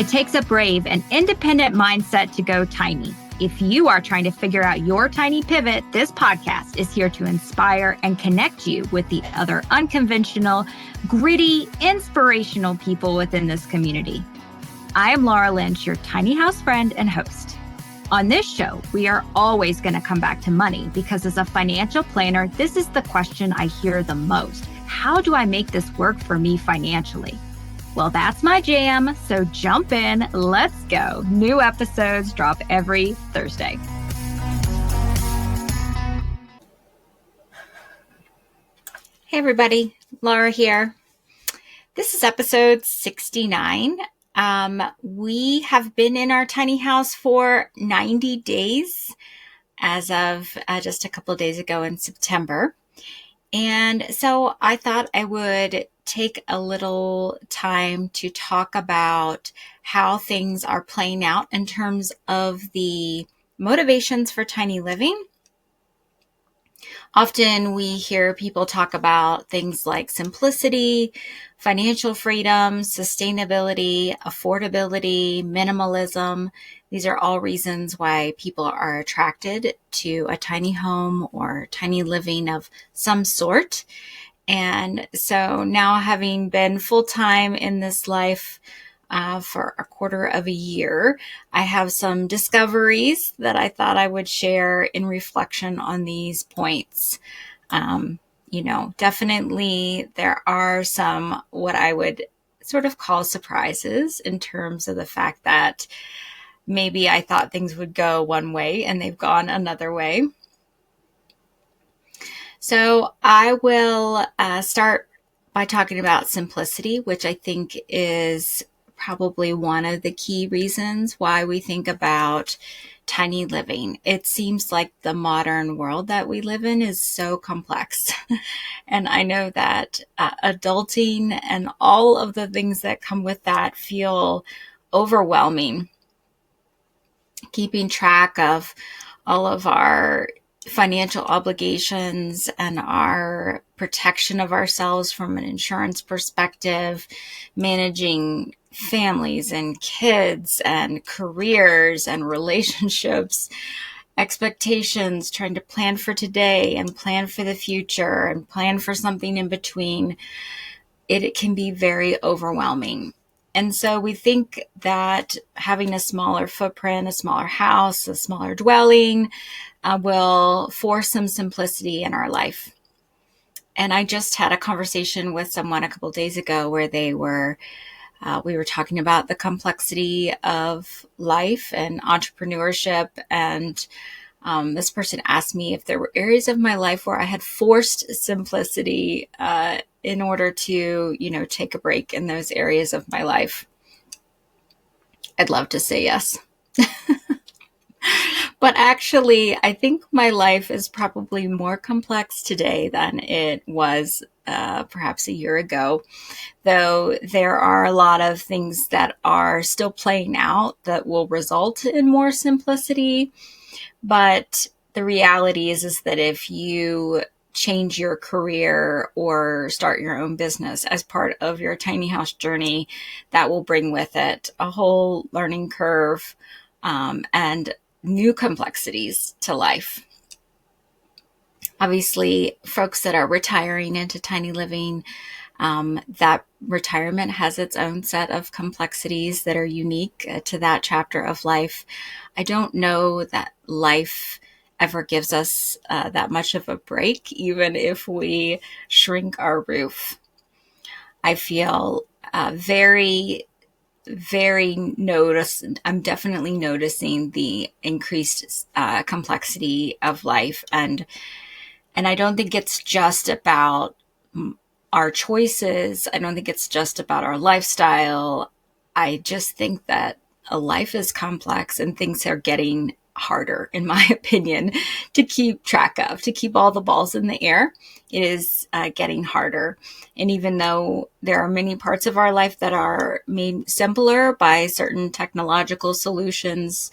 It takes a brave and independent mindset to go tiny. If you are trying to figure out your tiny pivot, this podcast is here to inspire and connect you with the other unconventional, gritty, inspirational people within this community. I am Laura Lynch, your tiny house friend and host. On this show, we are always going to come back to money because as a financial planner, this is the question I hear the most. How do I make this work for me financially? Well, that's my jam, so jump in, let's go. New episodes drop every Thursday. Hey everybody, Laura here. This is episode 69. We have been in our tiny house for 90 days as of just a couple of days ago in September. And so I thought I would take a little time to talk about how things are playing out in terms of the motivations for tiny living. Often we hear people talk about things like simplicity, financial freedom, sustainability, affordability, minimalism. These are all reasons why people are attracted to a tiny home or tiny living of some sort. And so now, having been full-time in this life for a quarter of a year, I have some discoveries that I thought I would share in reflection on these points. Definitely there are some what I would sort of call surprises in terms of the fact that maybe I thought things would go one way and they've gone another way. So I will start by talking about simplicity, which I think is probably one of the key reasons why we think about tiny living. It seems like the modern world that we live in is so complex. And I know that adulting and all of the things that come with that feel overwhelming. Keeping track of all of our financial obligations and our protection of ourselves from an insurance perspective, managing families and kids and careers and relationships, expectations, trying to plan for today and plan for the future and plan for something in between. It can be very overwhelming. And so we think that having a smaller footprint, a smaller house, a smaller dwelling will force some simplicity in our life. And I just had a conversation with someone a couple of days ago where we were talking about the complexity of life and entrepreneurship. And this person asked me if there were areas of my life where I had forced simplicity in order to, take a break in those areas of my life. I'd love to say yes. But actually, I think my life is probably more complex today than it was perhaps a year ago, though there are a lot of things that are still playing out that will result in more simplicity. But the reality is that if you change your career or start your own business as part of your tiny house journey, that will bring with it a whole learning curve and new complexities to life. Obviously, folks that are retiring into tiny living, that retirement has its own set of complexities that are unique to that chapter of life. I don't know that life ever gives us that much of a break, even if we shrink our roof. I feel I'm definitely noticing the increased complexity of life. And I don't think it's just about our choices. I don't think it's just about our lifestyle. I just think that a life is complex and things are getting harder, in my opinion, to keep track of, to keep all the balls in the air. It is getting harder. And even though there are many parts of our life that are made simpler by certain technological solutions,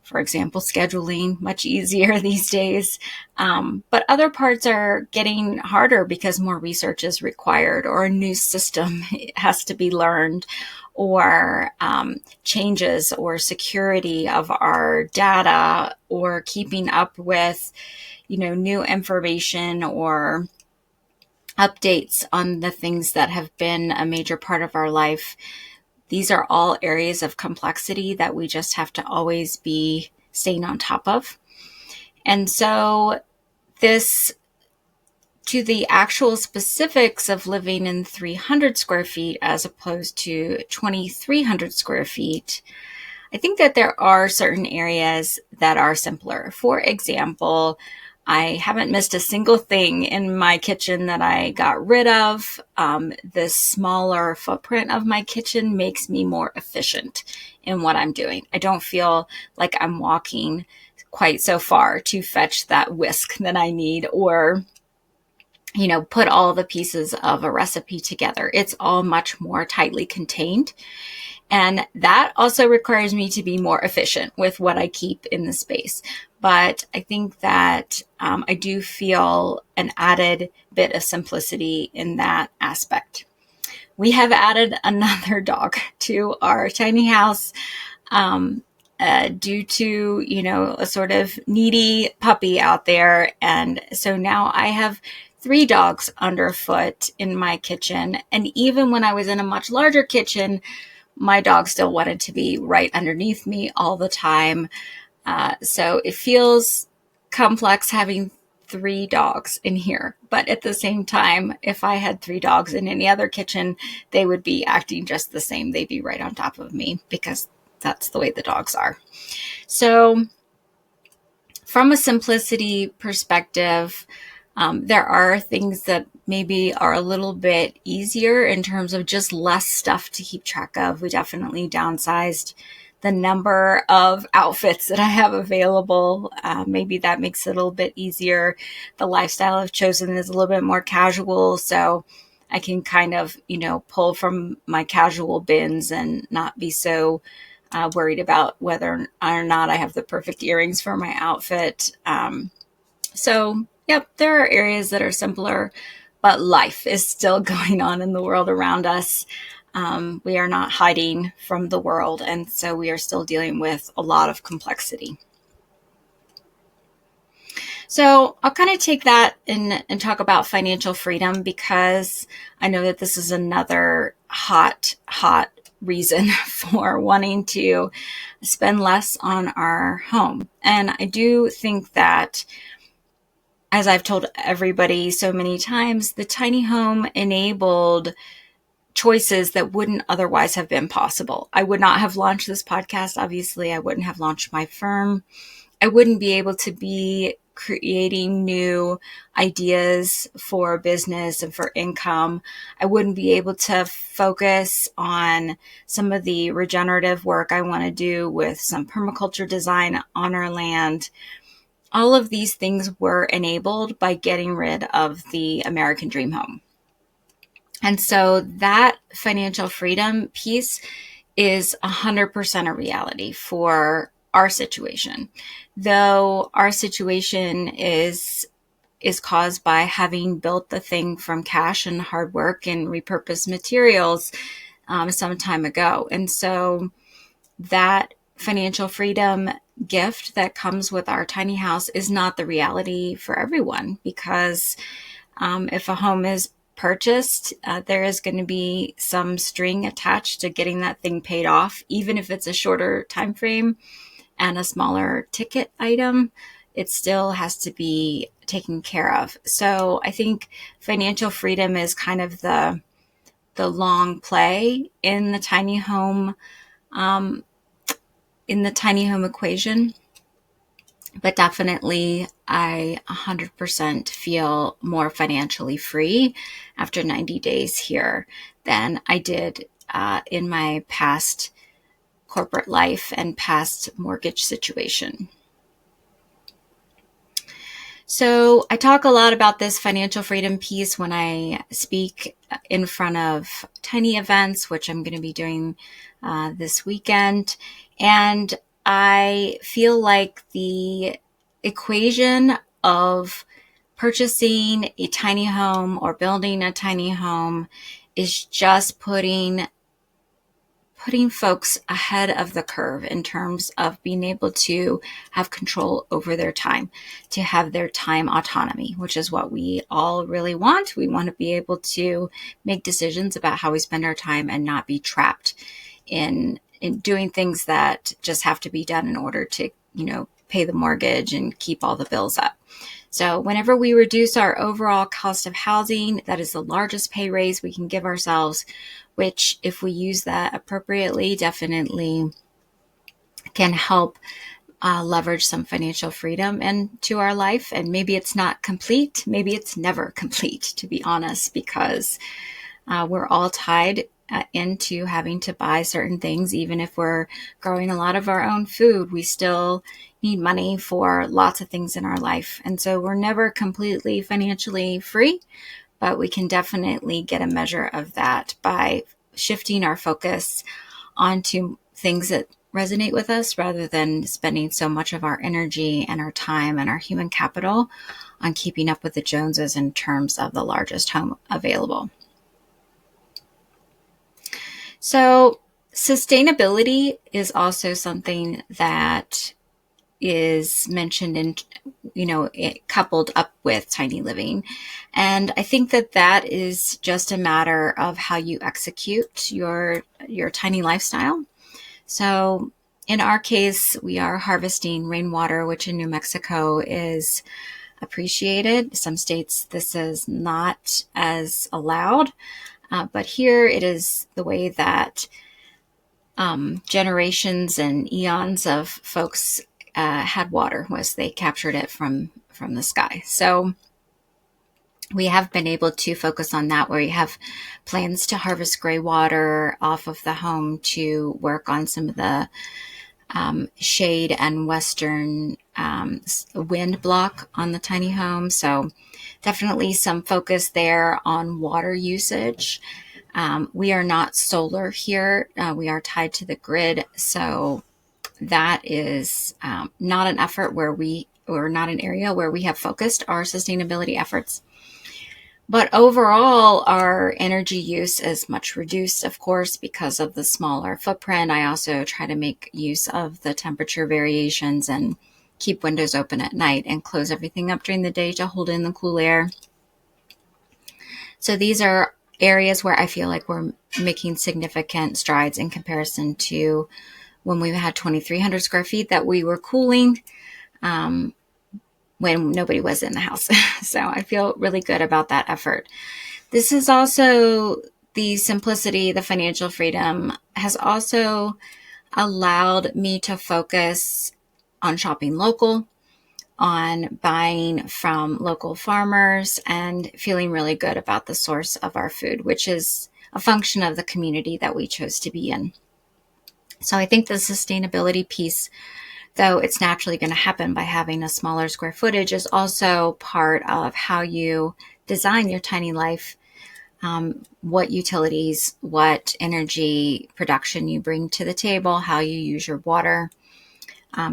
For example, scheduling, much easier these days. But other parts are getting harder because more research is required, or a new system has to be learned, or changes or security of our data, or keeping up with, new information or updates on the things that have been a major part of our life. These are all areas of complexity that we just have to always be staying on top of. And so this, to the actual specifics of living in 300 square feet as opposed to 2,300 square feet, I think that there are certain areas that are simpler. For example, I haven't missed a single thing in my kitchen that I got rid of. The smaller footprint of my kitchen makes me more efficient in what I'm doing. I don't feel like I'm walking quite so far to fetch that whisk that I need, or put all the pieces of a recipe together. It's all much more tightly contained. And that also requires me to be more efficient with what I keep in the space. But I think that I do feel an added bit of simplicity in that aspect. We have added another dog to our tiny house due to, a sort of needy puppy out there. And so now I have 3 dogs underfoot in my kitchen. And even when I was in a much larger kitchen, my dog still wanted to be right underneath me all the time. So it feels complex having 3 dogs in here. But at the same time, if I had 3 dogs in any other kitchen, they would be acting just the same. They'd be right on top of me because that's the way the dogs are. So from a simplicity perspective, there are things that maybe are a little bit easier in terms of just less stuff to keep track of. We definitely downsized the number of outfits that I have available. Maybe that makes it a little bit easier. The lifestyle I've chosen is a little bit more casual, so I can kind of, pull from my casual bins and not be so worried about whether or not I have the perfect earrings for my outfit. Yep, there are areas that are simpler, but life is still going on in the world around us. We are not hiding from the world, and so we are still dealing with a lot of complexity. So I'll kind of take that and talk about financial freedom, because I know that this is another hot reason for wanting to spend less on our home. And I do think that, as I've told everybody so many times, the tiny home enabled choices that wouldn't otherwise have been possible. I would not have launched this podcast. Obviously, I wouldn't have launched my firm. I wouldn't be able to be creating new ideas for business and for income. I wouldn't be able to focus on some of the regenerative work I want to do with some permaculture design on our land. All of these things were enabled by getting rid of the American dream home. And so that financial freedom piece is 100% a reality for our situation. Though our situation is caused by having built the thing from cash and hard work and repurposed materials some time ago. And so that financial freedom gift that comes with our tiny house is not the reality for everyone, because if a home is purchased, there is going to be some string attached to getting that thing paid off, even if it's a shorter time frame and a smaller ticket item. It still has to be taken care of. So I think financial freedom is kind of the long play in the tiny home equation. But definitely, I 100% feel more financially free after 90 days here than I did in my past corporate life and past mortgage situation. So I talk a lot about this financial freedom piece when I speak in front of tiny events, which I'm going to be doing this weekend. And I feel like the equation of purchasing a tiny home or building a tiny home is just putting folks ahead of the curve in terms of being able to have control over their time, to have their time autonomy, which is what we all really want. We want to be able to make decisions about how we spend our time and not be trapped in doing things that just have to be done in order to, pay the mortgage and keep all the bills up. So whenever we reduce our overall cost of housing, that is the largest pay raise we can give ourselves, which if we use that appropriately, definitely can help leverage some financial freedom into our life. And maybe it's not complete. Maybe it's never complete, to be honest, because we're all tied into having to buy certain things. Even if we're growing a lot of our own food, we still need money for lots of things in our life. And so we're never completely financially free, but we can definitely get a measure of that by shifting our focus onto things that resonate with us rather than spending so much of our energy and our time and our human capital on keeping up with the Joneses in terms of the largest home available. So sustainability is also something that is mentioned in, coupled up with tiny living. And I think that is just a matter of how you execute your tiny lifestyle. So in our case, we are harvesting rainwater, which in New Mexico is appreciated. Some states, this is not as allowed. But here it is the way that generations and eons of folks had water, was they captured it from the sky. So we have been able to focus on that, where we have plans to harvest gray water off of the home to work on some of the shade and western wind block on the tiny home. So definitely some focus there on water usage. We are not solar here. We are tied to the grid. So that is not an effort or not an area where we have focused our sustainability efforts. But overall, our energy use is much reduced, of course, because of the smaller footprint. I also try to make use of the temperature variations and keep windows open at night and close everything up during the day to hold in the cool air. So these are areas where I feel like we're making significant strides in comparison to when we had 2,300 square feet that we were cooling when nobody was in the house. So I feel really good about that effort. This is also the simplicity, the financial freedom has also allowed me to focus on shopping local, on buying from local farmers, and feeling really good about the source of our food, which is a function of the community that we chose to be in. So I think the sustainability piece, though it's naturally going to happen by having a smaller square footage, is also part of how you design your tiny life, what utilities, what energy production you bring to the table, how you use your water,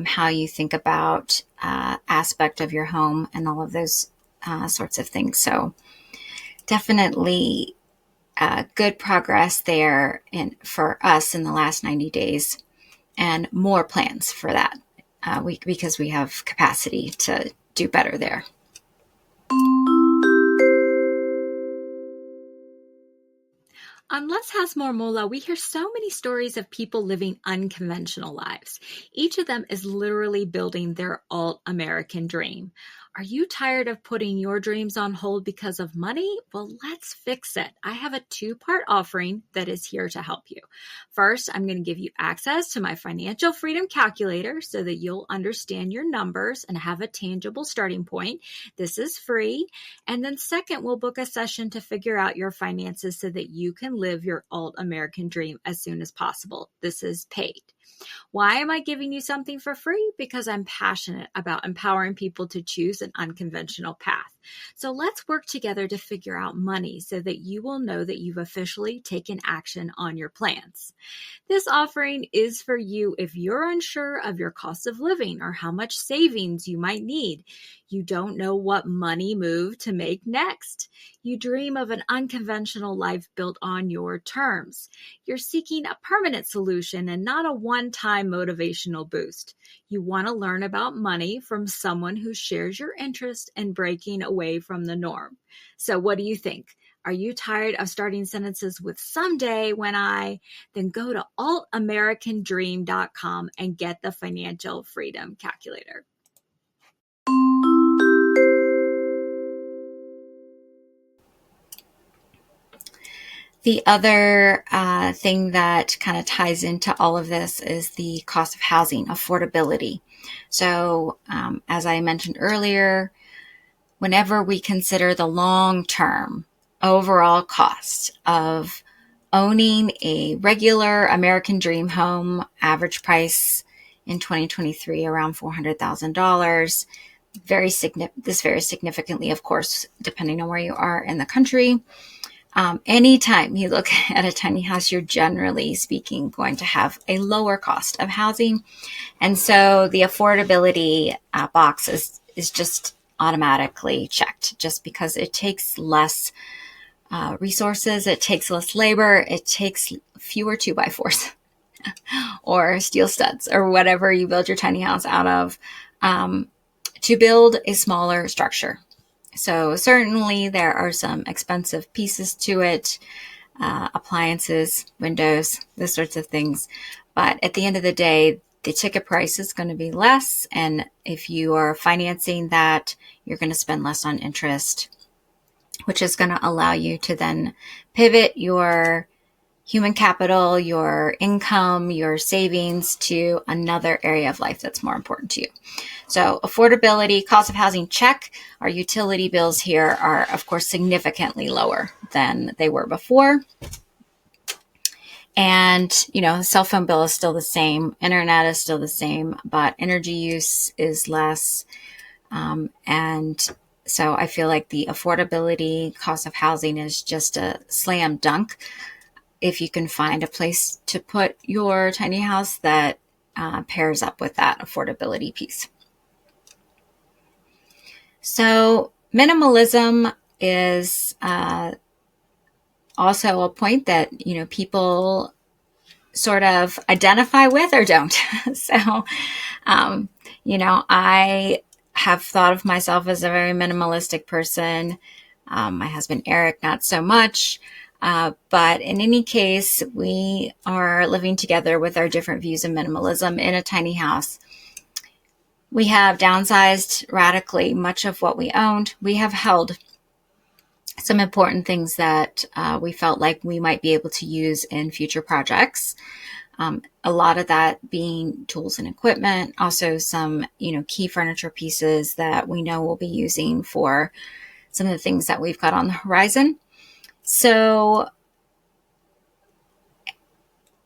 how you think about aspect of your home and all of those sorts of things. So definitely good progress there for us in the last 90 days, and more plans for that because we have capacity to do better there. On Less Has More Mola, we hear so many stories of people living unconventional lives. Each of them is literally building their alt-American dream. Are you tired of putting your dreams on hold because of money? Well, let's fix it. I have a 2-part offering that is here to help you. First, I'm going to give you access to my financial freedom calculator so that you'll understand your numbers and have a tangible starting point. This is free. And then second, we'll book a session to figure out your finances so that you can live your alt-American dream as soon as possible. This is paid. Why am I giving you something for free? Because I'm passionate about empowering people to choose an unconventional path. So let's work together to figure out money so that you will know that you've officially taken action on your plans. This offering is for you if you're unsure of your cost of living or how much savings you might need. You don't know what money move to make next. You dream of an unconventional life built on your terms. You're seeking a permanent solution and not a one-time motivational boost. You want to learn about money from someone who shares your interest in breaking away from the norm. So what do you think? Are you tired of starting sentences with someday when I? Then go to altamericandream.com and get the financial freedom calculator. The other thing that kind of ties into all of this is the cost of housing, affordability. So as I mentioned earlier, whenever we consider the long-term overall cost of owning a regular American dream home, average price in 2023 around $400,000, this varies significantly, of course, depending on where you are in the country. Anytime you look at a tiny house, you're generally speaking going to have a lower cost of housing. And so the affordability box is just automatically checked just because it takes less resources, it takes less labor, it takes fewer 2x4s or steel studs or whatever you build your tiny house out of to build a smaller structure. So certainly there are some expensive pieces to it, appliances, windows, those sorts of things. But at the end of the day, the ticket price is going to be less. And if you are financing that, you're going to spend less on interest, which is going to allow you to then pivot your human capital, your income, your savings to another area of life that's more important to you. So affordability, cost of housing, check. Our utility bills here are, of course, significantly lower than they were before. And, cell phone bill is still the same. Internet is still the same, but energy use is less. And so I feel like the affordability cost of housing is just a slam dunk if you can find a place to put your tiny house that pairs up with that affordability piece. So minimalism is also a point that, people sort of identify with or don't. So, I have thought of myself as a very minimalistic person. My husband, Eric, not so much. But in any case, we are living together with our different views of minimalism in a tiny house. We have downsized radically much of what we owned. We have held some important things that we felt like we might be able to use in future projects. A lot of that being tools and equipment, also some, key furniture pieces that we know we'll be using for some of the things that we've got on the horizon. So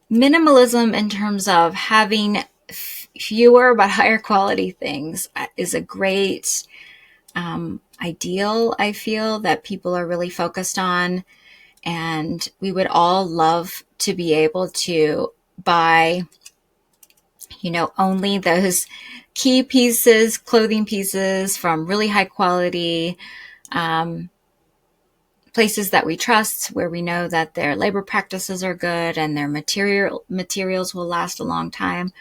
minimalism in terms of having fewer but higher quality things is a great ideal, I feel, that people are really focused on. And we would all love to be able to buy, only those key pieces, clothing pieces from really high quality places that we trust, where we know that their labor practices are good and their materials will last a long time.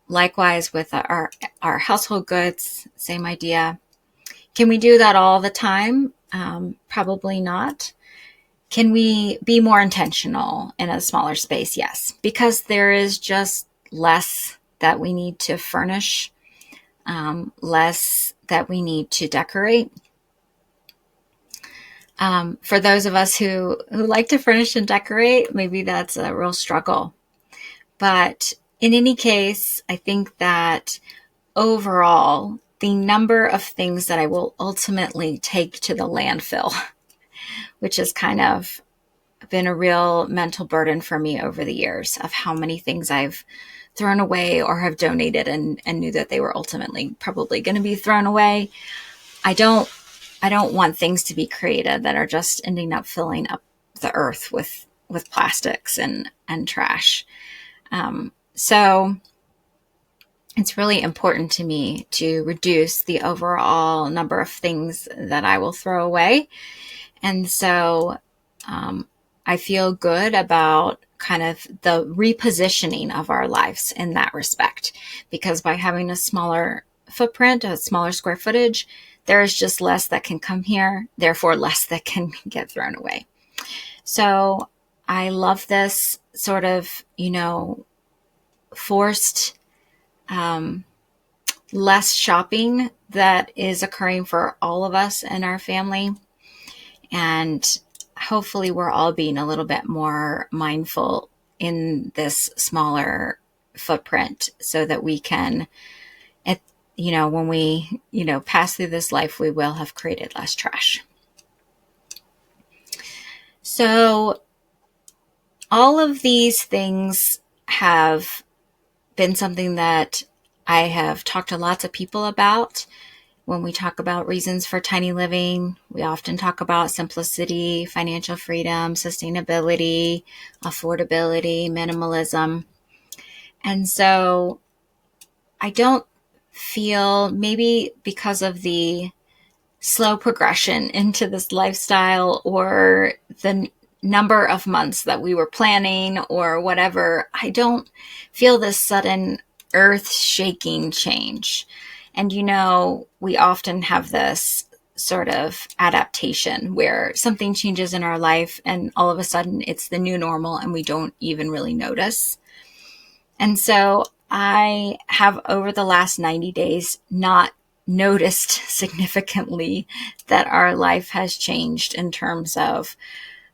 Likewise with our household goods, same idea. Can we do that all the time? Probably not. Can we be more intentional in a smaller space? Yes, because there is just less that we need to furnish, less that we need to decorate. For those of us who like to furnish and decorate, maybe that's a real struggle. But in any case, I think that overall, the number of things that I will ultimately take to the landfill, which has kind of been a real mental burden for me over the years, of how many things I've thrown away or have donated and knew that they were ultimately probably going to be thrown away. I don't want things to be created that are just ending up filling up the earth with plastics and trash. So it's really important to me to reduce the overall number of things that I will throw away. And so I feel good about kind of the repositioning of our lives in that respect, because by having a smaller footprint, a smaller square footage, there is just less that can come here, therefore less that can get thrown away. So I love this sort of, forced less shopping that is occurring for all of us in our family. And hopefully we're all being a little bit more mindful in this smaller footprint so that we can, when we, pass through this life, we will have created less trash. So all of these things have been something that I have talked to lots of people about. When we talk about reasons for tiny living, we often talk about simplicity, financial freedom, sustainability, affordability, minimalism. And so I don't feel, maybe because of the slow progression into this lifestyle or the number of months that we were planning or whatever, I don't feel this sudden earth-shaking change. And we often have this sort of adaptation where something changes in our life and all of a sudden it's the new normal and we don't even really notice. And so I have, over the last 90 days, not noticed significantly that our life has changed in terms of,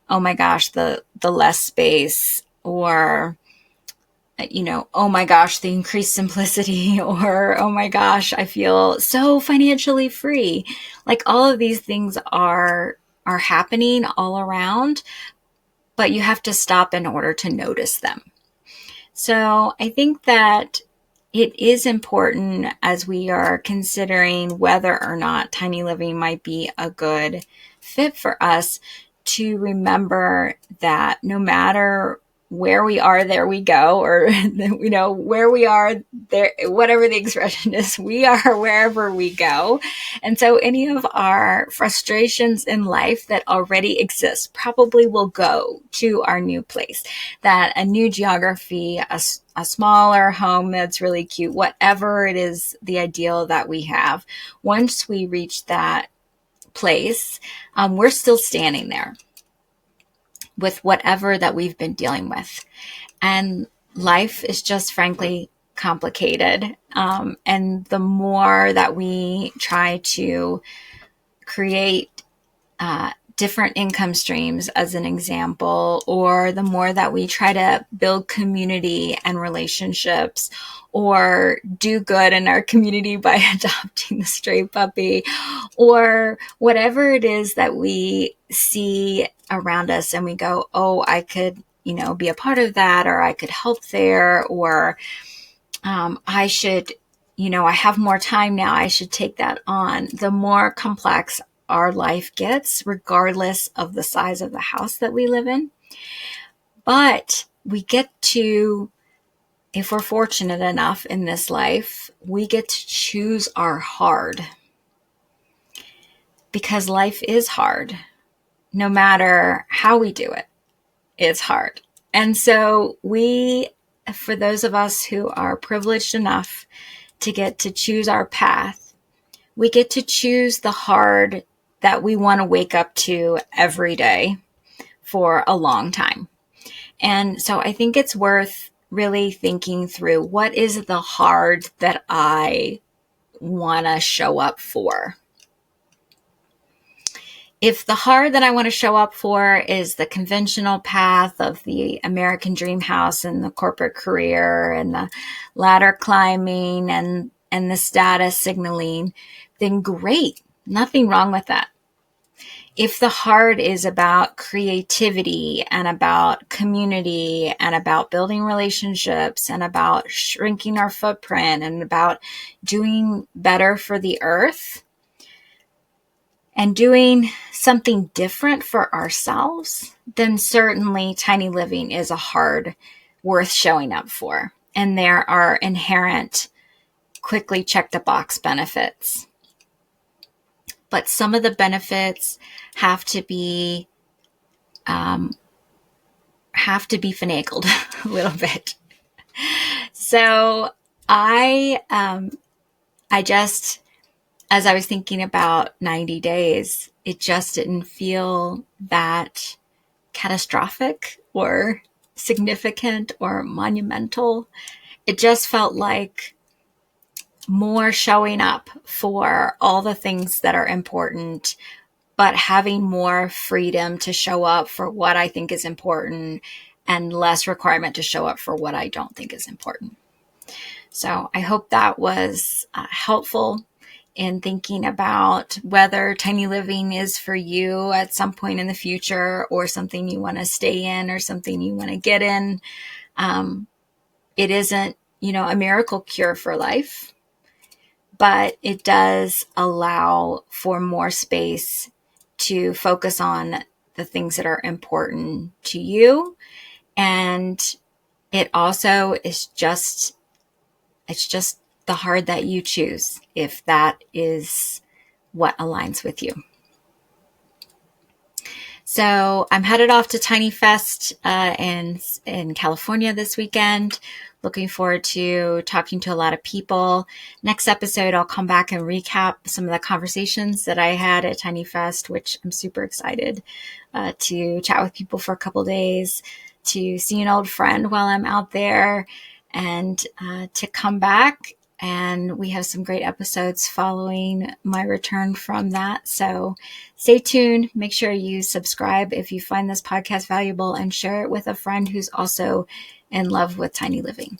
oh my gosh, the less space, or oh my gosh, the increased simplicity, or oh my gosh, I feel so financially free. Like, all of these things are happening all around, but you have to stop in order to notice them. So I think that it is important, as we are considering whether or not tiny living might be a good fit for us, to remember that no matter where we are, there we go, or where we are, there, whatever the expression is, we are wherever we go. And so any of our frustrations in life that already exist probably will go to our new place, that a new geography, a smaller home that's really cute, whatever it is, the ideal that we have. Once we reach that place, we're still standing there with whatever that we've been dealing with. And life is just frankly complicated. And the more that we try to create different income streams, as an example, or the more that we try to build community and relationships, or do good in our community by adopting the stray puppy, or whatever it is that we see around us and we go, oh, I could, be a part of that, or I could help there, or I should, I have more time now, I should take that on. The more complex our life gets, regardless of the size of the house that we live in. But we get to, if we're fortunate enough in this life, we get to choose our hard. Because life is hard. No matter how we do it, it's hard. And so for those of us who are privileged enough to get to choose our path, we get to choose the hard that we want to wake up to every day for a long time. And so I think it's worth really thinking through, what is the hard that I want to show up for? If the hard that I want to show up for is the conventional path of the American dream house and the corporate career and the ladder climbing and the status signaling, then great. Nothing wrong with that. If the hard is about creativity and about community and about building relationships and about shrinking our footprint and about doing better for the earth, and doing something different for ourselves, then certainly tiny living is a hard worth showing up for. And there are inherent, quickly check the box benefits. But some of the benefits have to be finagled a little bit. So I just, as I was thinking about 90 days, it just didn't feel that catastrophic or significant or monumental. It just felt like more showing up for all the things that are important, but having more freedom to show up for what I think is important and less requirement to show up for what I don't think is important. So I hope that was helpful in thinking about whether tiny living is for you at some point in the future, or something you want to stay in, or something you want to get in. It isn't, a miracle cure for life, but it does allow for more space to focus on the things that are important to you. And it also is it's just the hard that you choose, if that is what aligns with you. So I'm headed off to Tiny Fest in California this weekend. Looking forward to talking to a lot of people. Next episode, I'll come back and recap some of the conversations that I had at Tiny Fest, which I'm super excited to chat with people for a couple days, to see an old friend while I'm out there, and to come back. And we have some great episodes following my return from that. So stay tuned. Make sure you subscribe if you find this podcast valuable, and share it with a friend who's also in love with tiny living.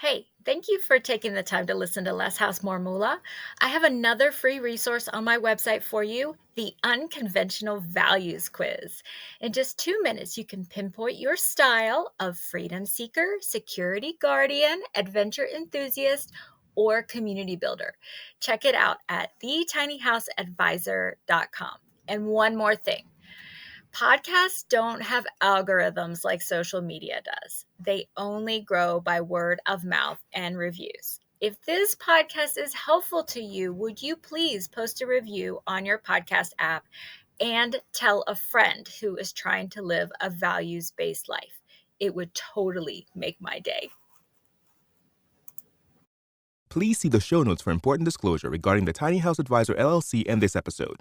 Hey, thank you for taking the time to listen to Less House, More Moolah. I have another free resource on my website for you, the Unconventional Values Quiz. In just 2 minutes, you can pinpoint your style of freedom seeker, security guardian, adventure enthusiast, or community builder. Check it out at thetinyhouseadvisor.com. And one more thing. Podcasts don't have algorithms like social media does. They only grow by word of mouth and reviews. If this podcast is helpful to you, would you please post a review on your podcast app and tell a friend who is trying to live a values-based life? It would totally make my day. Please see the show notes for important disclosure regarding the Tiny House Advisor LLC and this episode.